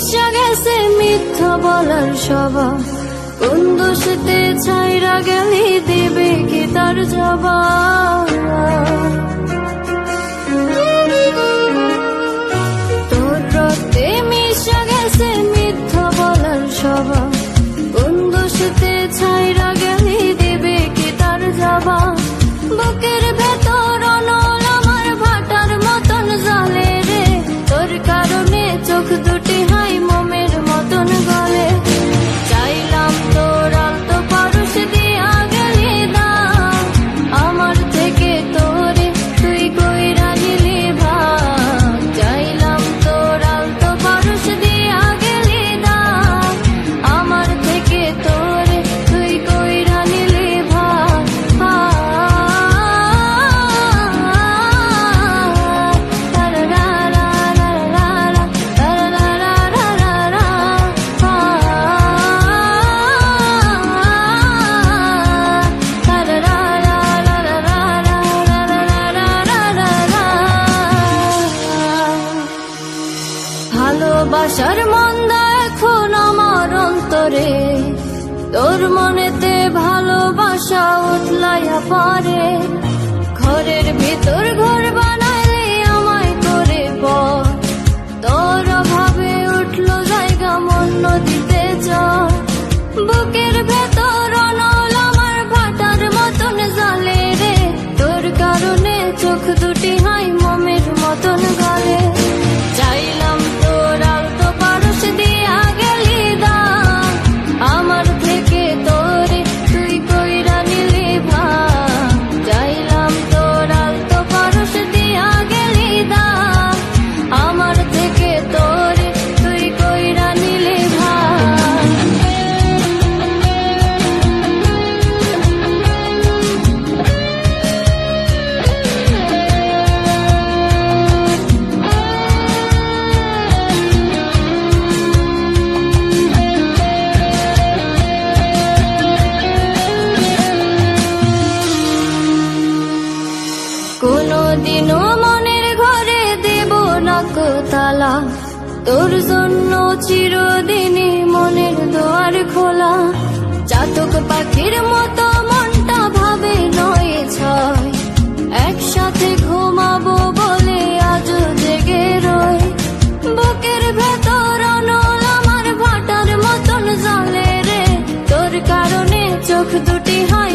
মিশা গেছে মিথ্যা বলার স্বভাব, কোন দোষেতে ছাইরা গেলি দিবে কি তার জবাব। তোর রক্তে মিশা গেছে মিথ্যা বলার স্বভাব, কোন দোষেতে ছাইরা গেলি দিবে কি তার জবাব। বুকের ভেতর অনল আমার ভাটার মতন জ্বলে রে, তোর কারণে চোখ দুটি হাই মোমের মতন গলে। চাইলাম তোর আলতো পারস দিয়া গেলি দাম, আমার থেকে তোরে তুই কইরা নিলি ভাগ। চাইলাম তোর আলতো পারস দিয়া গেলি দাম, আমার থেকে তোরে তুই কইরা নিলি ভাগ। ভালোবাসার মন্দা এখন আমার অন্তরে, তোর মনেতে ভালোবাসা উঠলাইয়া পারে। ঘরের ভিতর ঘর বানাইলে আমায় করে পর, তোর অভাবে উঠলো জায়গা মন নদীতে চর। বুকের ভেতর অনল আমার ভাটার মতন জ্বলে রে, তোর কারণে চোখ দুটি হাই মোমের মতন গলে। চাইলাম তোর আলতো পারস দিয়া গেলি দাম, আমার থেকে তোরে তুই কইরা নিলি ভাগ। চাইলাম তোর আলতো পারস দিয়া গেলি দাম, আমার থেকে তোরে তুই কইরা নিলি ভাগ। কোনদিনও মনের ঘরে দেব না তালা, তোর জন্য চিরদিনই মনের দুয়ার খোলা। চাতক পাখির মতো মনটা ভাবে নয় ছয়, একসাথে ঘুমাবো বলে আজ জেগে রয়। বুকের ভেতর অনল আমার ভাটার মতন জ্বলে রে, তোর কারণে চোখ দুটি হাই